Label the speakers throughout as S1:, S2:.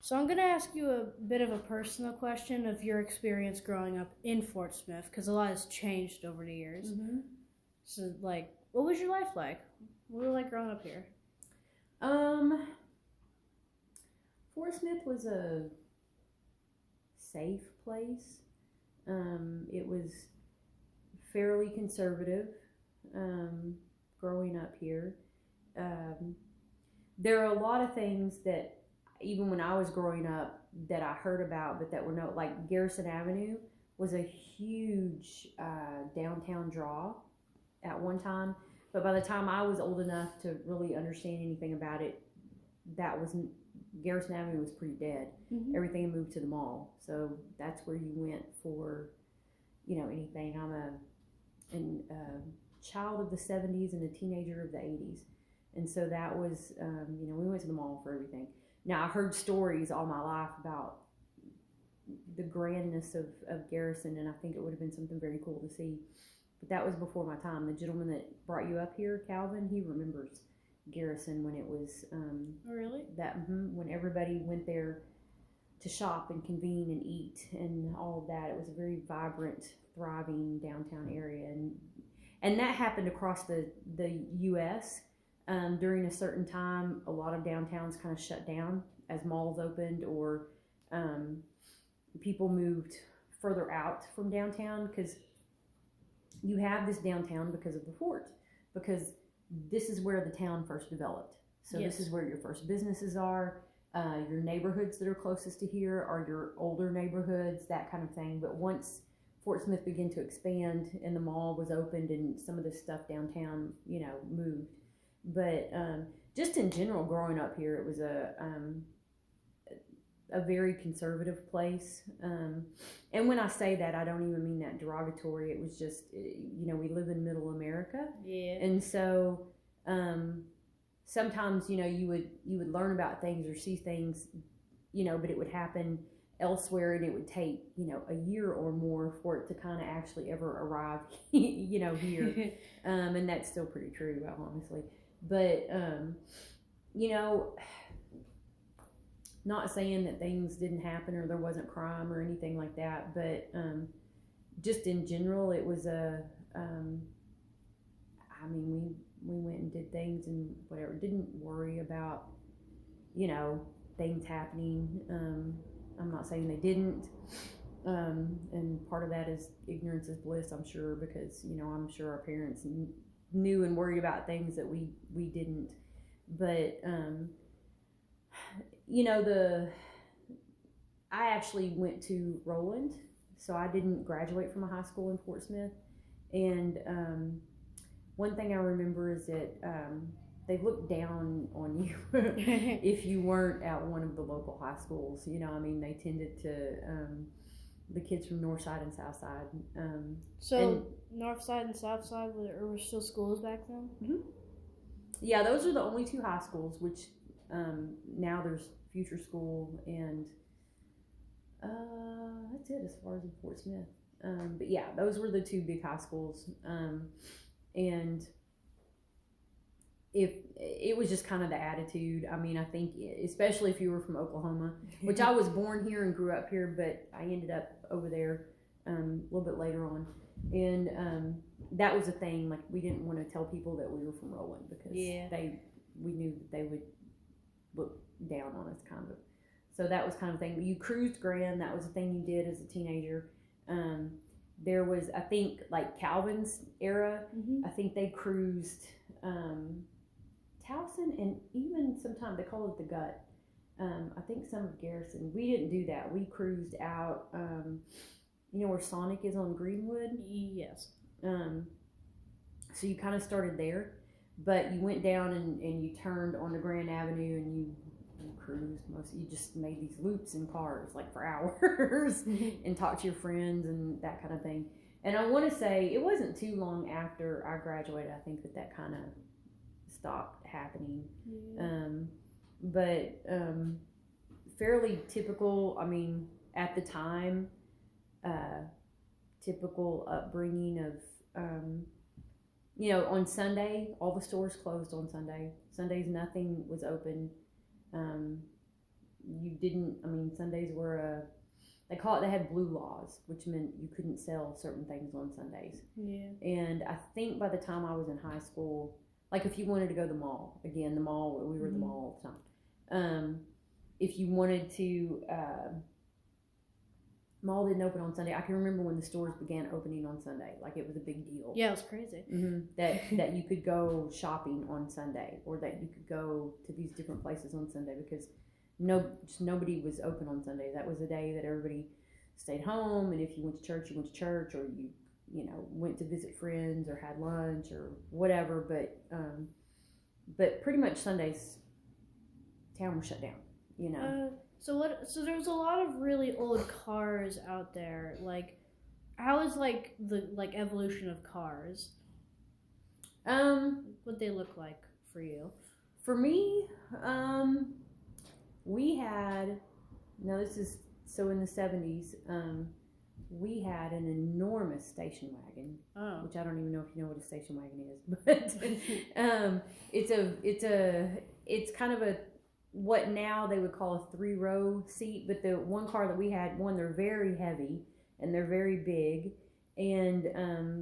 S1: So I'm going to ask you a bit of a personal question of your experience growing up in Fort Smith, because a lot has changed over the years.
S2: Mm-hmm.
S1: So, what was your life like? What was it like growing up here?
S2: Um, Fort Smith was a safe place. It was fairly conservative growing up here. Um, there are a lot of things that, even when I was growing up, that I heard about, but that were no, like Garrison Avenue was a huge downtown draw at one time. But by the time I was old enough to really understand anything about it, that was Garrison Avenue was pretty dead.
S1: Mm-hmm.
S2: Everything moved to the mall, so that's where you went for, anything. I'm a child of the '70s and a teenager of the '80s, and so that was, we went to the mall for everything. Now I heard stories all my life about the grandness of Garrison, and I think it would have been something very cool to see. But that was before my time. The gentleman that brought you up here, Calvin, he remembers Garrison when it was
S1: Really?
S2: when everybody went there to shop and convene and eat and all of that. It was a very vibrant, thriving downtown area, and that happened across the U.S. During a certain time. A lot of downtowns kind of shut down as malls opened, or people moved further out from downtown, because you have this downtown because of the fort, because this is where the town first developed. So
S1: Yes.
S2: This is where your first businesses are. Your neighborhoods that are closest to here are your older neighborhoods, that kind of thing. But once Fort Smith began to expand and the mall was opened and some of the stuff downtown, moved. But just in general, growing up here, it was a very conservative place. And when I say that, I don't even mean that derogatory. It was just, we live in middle America.
S1: Yeah.
S2: And so sometimes, you would learn about things or see things, but it would happen elsewhere, and it would take, a year or more for it to kind of actually ever arrive, here. And that's still pretty true, honestly. But, not saying that things didn't happen or there wasn't crime or anything like that, but just in general, it was we went and did things and whatever. Didn't worry about, things happening. I'm not saying they didn't. And part of that is ignorance is bliss, I'm sure, because, I'm sure our parents knew and worried about things that we didn't. But, I actually went to Roland, so I didn't graduate from a high school in Fort Smith. And one thing I remember is that they looked down on you if you weren't at one of the local high schools. They tended to, the kids from North Side and South Side.
S1: So North Side and South Side were still schools back then?
S2: Mm-hmm. Yeah, those are the only two high schools, which now there's Future School, and that's it as far as in Fort Smith. But yeah, those were the two big high schools. And if it was just kind of the attitude. I think especially if you were from Oklahoma, which I was born here and grew up here, but I ended up over there a little bit later on. And that was a thing. Like, we didn't want to tell people that we were from Roland, because we knew that they would look down on us, kind of. So that was kind of thing. You cruised Grand. That was a thing you did as a teenager. There was, I think, like Calvin's era.
S1: Mm-hmm.
S2: I think they cruised Towson, and even sometimes they call it the Gut. I think some of Garrison. We didn't do that. We cruised out. Where Sonic is on Greenwood?
S1: Yes.
S2: So you kind of started there, but you went down and you turned onto Grand Avenue, and you cruised you just made these loops in cars, like, for hours and talked to your friends and that kind of thing. And I want to say it wasn't too long after I graduated, I think, that kind of stopped happening.
S1: Yeah.
S2: But fairly typical, at the time, typical upbringing of, on Sunday, all the stores closed on Sunday. Sundays, nothing was open. you didn't. I mean, Sundays were they call it. They had blue laws, which meant you couldn't sell certain things on Sundays.
S1: Yeah.
S2: And I think by the time I was in high school, like if you wanted to go to the mall, again, the mall, we were at the mall all the time. If you wanted to, mall didn't open on Sunday. I can remember when the stores began opening on Sunday. Like it was a big deal.
S1: Yeah, it was crazy.
S2: That you could go shopping on Sunday, or that you could go to these different places on Sunday, because nobody was open on Sunday. That was the day that everybody stayed home, and if you went to church, you went to church, or you know, went to visit friends or had lunch or whatever. But pretty much Sundays, town was shut down. You know.
S1: So there was a lot of really old cars out there. Like, how is like the evolution of cars? What they look like for you?
S2: For me, we had, no, this is, so in the 70s, we had an enormous station wagon, which I don't even know if you know what a station wagon is, but it's kind of what now they would call a 3-row seat, but the one car that we had, they're very heavy and they're very big, and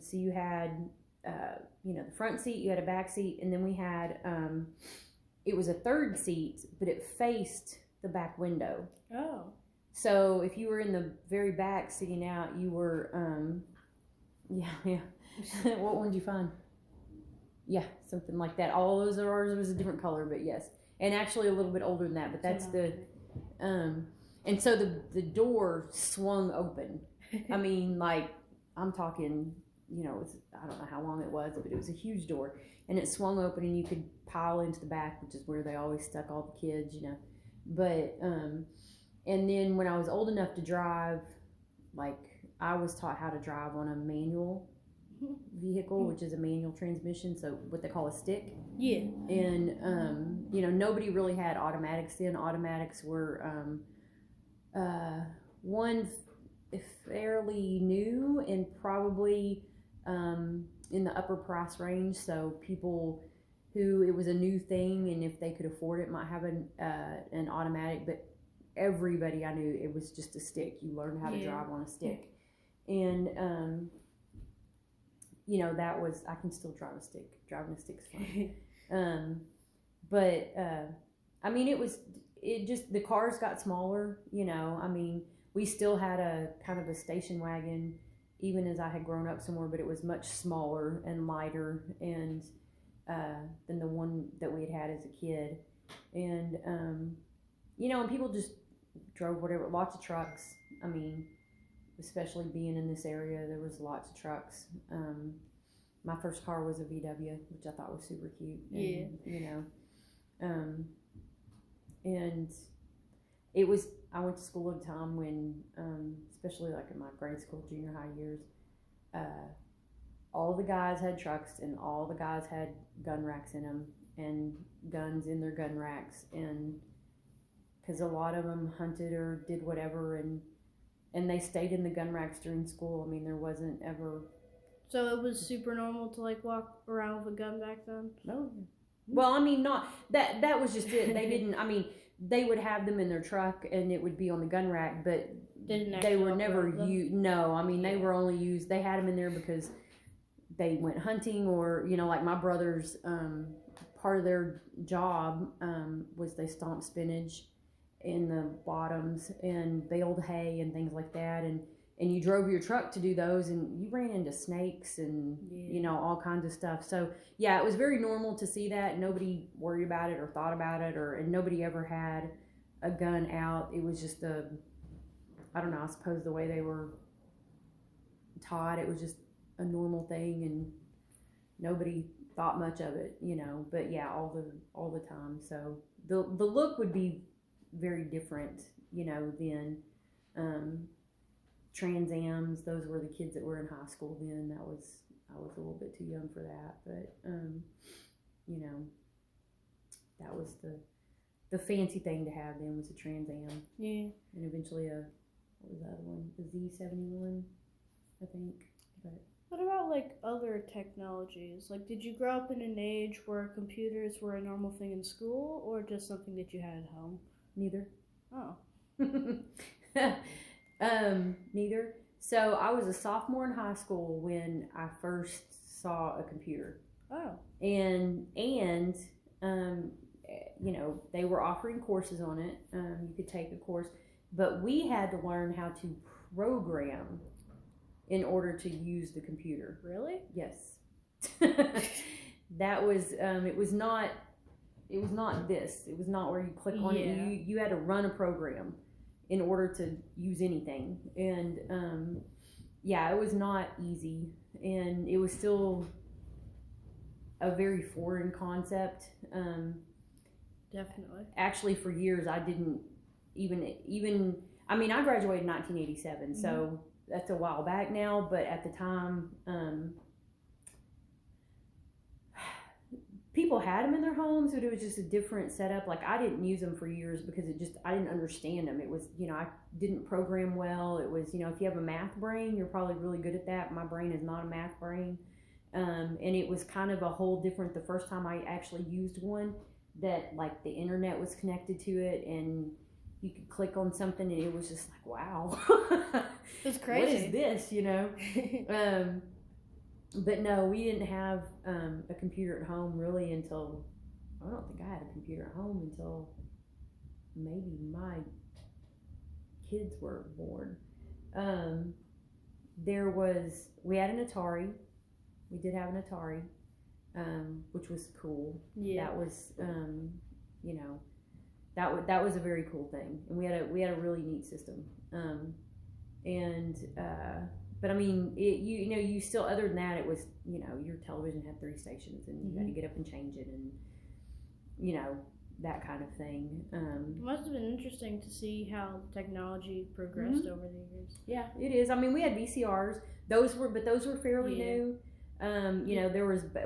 S2: so you had the front seat, you had a back seat, and then we had it was a third seat, but it faced the back window.
S1: Oh.
S2: So if you were in the very back sitting out, you were, yeah. What one did you find? Yeah, something like that. All those are ours. It was a different color, but yes. And actually a little bit older than that, but that's and so the door swung open. I mean, like, I'm talking, you know, I don't know how long it was, but it was a huge door. And it swung open and you could pile into the back, which is where they always stuck all the kids, you know. But, and then when I was old enough to drive, like, I was taught how to drive on a manual vehicle, which is a manual transmission, so what they call a stick.
S1: Yeah.
S2: And, nobody really had automatics then. Automatics were, one fairly new and probably in the upper price range, so people who it was a new thing and if they could afford it might have an automatic, but everybody I knew, it was just a stick. You learned how to drive on a stick. And that was, I can still drive a stick. Driving a stick's fun. But I mean, it just, the cars got smaller, I mean, we still had a kind of a station wagon even as I had grown up some more, but it was much smaller and lighter and than the one that we had as a kid. And and people just drove whatever, lots of trucks. I mean, especially being in this area, there was lots of trucks. My first car was a VW, which I thought was super cute. And, and it was, I went to school at a time when, especially like in my grade school, junior high years, all the guys had trucks and all the guys had gun racks in them and guns in their gun racks, and because a lot of them hunted or did whatever, and they stayed in the gun racks during school. I mean, there wasn't ever.
S1: So it was super normal to like walk around with a gun back then?
S2: No. Well, I mean, not that. That was just it. They didn't. I mean, they would have them in their truck, and it would be on the gun rack, but they were never used. No, I mean, they were only used. They had them in there because they went hunting, or like my brothers. Part of their job was they stomped spinach in the bottoms and baled hay and things like that, and you drove your truck to do those, and you ran into snakes and all kinds of stuff. So yeah, it was very normal to see that. Nobody worried about it or thought about it, and nobody ever had a gun out. It was just I don't know, I suppose the way they were taught, it was just a normal thing, and nobody thought much of it, but yeah, all the time. So the look would be very different, than Trans Ams. Those were the kids that were in high school then. I was a little bit too young for that, but that was the fancy thing to have then, was a Trans Am.
S1: Yeah.
S2: And eventually what was the other one? The Z71, I think. But
S1: what about like other technologies? Like, did you grow up in an age where computers were a normal thing in school, or just something that you had at home?
S2: Neither.
S1: Oh.
S2: Neither. So I was a sophomore in high school when I first saw a computer.
S1: Oh.
S2: And you know, they were offering courses on it. You could take a course, but we had to learn how to program in order to use the computer.
S1: Really?
S2: Yes. That was it was not this. It was not where you click on it. You had to run a program in order to use anything. And yeah, it was not easy, and it was still a very foreign concept.
S1: Definitely.
S2: Actually, for years I didn't even I mean, I graduated in 1987, so that's a while back now, but at the time people had them in their homes, but it was just a different setup. Like, I didn't use them for years because I didn't understand them. It was, you know, I didn't program well. It was, you know, if you have a math brain, you're probably really good at that. My brain is not a math brain. And it was kind of a whole different, the first time I actually used one, that like the internet was connected to it and you could click on something and it was just like, wow.
S1: It's crazy.
S2: What is this, you know? But no, we didn't have a computer at home really until, I don't think I had a computer at home until maybe my kids were born. We had an Atari. We did have an Atari, which was cool.
S1: Yeah.
S2: That was, you know, that was a very cool thing. And we had a really neat system. But I mean, you know, you still, other than that, it was, you know, your television had 3 stations and you had to get up and change it and, you know, that kind of thing.
S1: It must have been interesting to see how technology progressed over the years.
S2: Yeah, it is. I mean, we had VCRs. Those were fairly new. You know,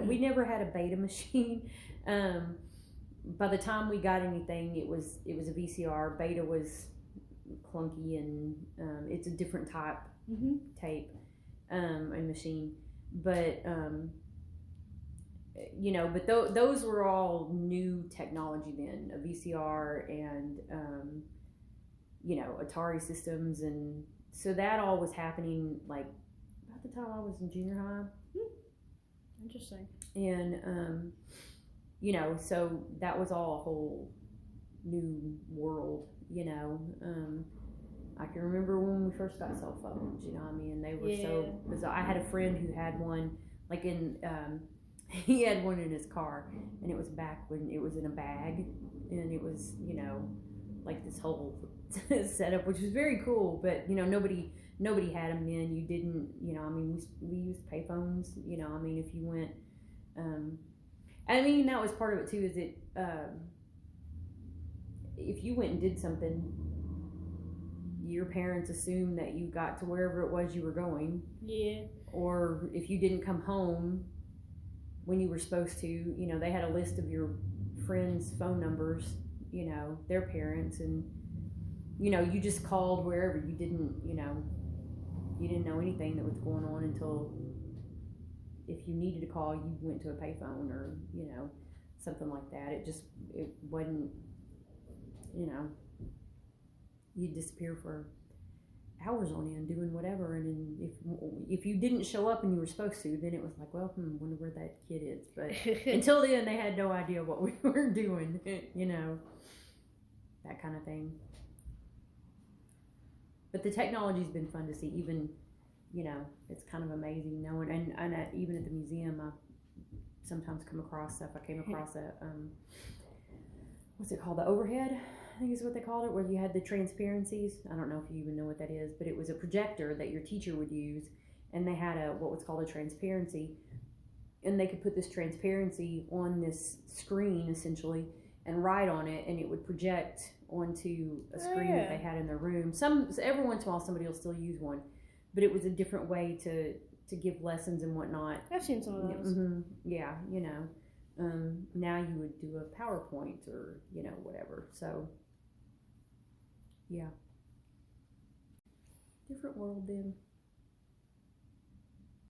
S2: we never had a beta machine. By the time we got anything, it was a VCR. Beta was clunky, and it's a different type tape and machine. But you know, but those were all new technology then. A VCR and you know, Atari systems, and so that all was happening like about the time I was in junior high.
S1: Interesting.
S2: And you know, so that was all a whole new world, you know. I can remember when we first got cell phones, you know what I mean? And they were so bizarre. I had a friend who had one, like he had one in his car, and it was back when it was in a bag, and it was, you know, like this whole setup, which was very cool, but, you know, nobody had them then. You didn't, you know, I mean, we used payphones, you know, I mean, if you went, I mean, that was part of it too, is it, if you went and did something, your parents assumed that you got to wherever it was you were going.
S1: Yeah.
S2: Or if you didn't come home when you were supposed to, you know, they had a list of your friends' phone numbers, you know, their parents, and, you know, you just called wherever. You didn't, you know, know anything that was going on until, if you needed to call, you went to a payphone or, you know, something like that. It wasn't, you know, you'd disappear for hours on end doing whatever, and if you didn't show up and you were supposed to, then it was like, well, wonder where that kid is. But until then, they had no idea what we were doing, you know, that kind of thing. But the technology's been fun to see. Even, you know, it's kind of amazing knowing, and even at the museum, I sometimes come across stuff. I came across a what's it called, the overhead, I think is what they called it, where you had the transparencies. I don't know if you even know what that is, but it was a projector that your teacher would use, and they had what was called a transparency, and they could put this transparency on this screen essentially and write on it, and it would project onto a screen that they had in their room. Every once in a while somebody will still use one, but it was a different way to give lessons and whatnot.
S1: I've seen some of those.
S2: Yeah, you know. Now you would do a PowerPoint or, you know, whatever. So, yeah. Different world then.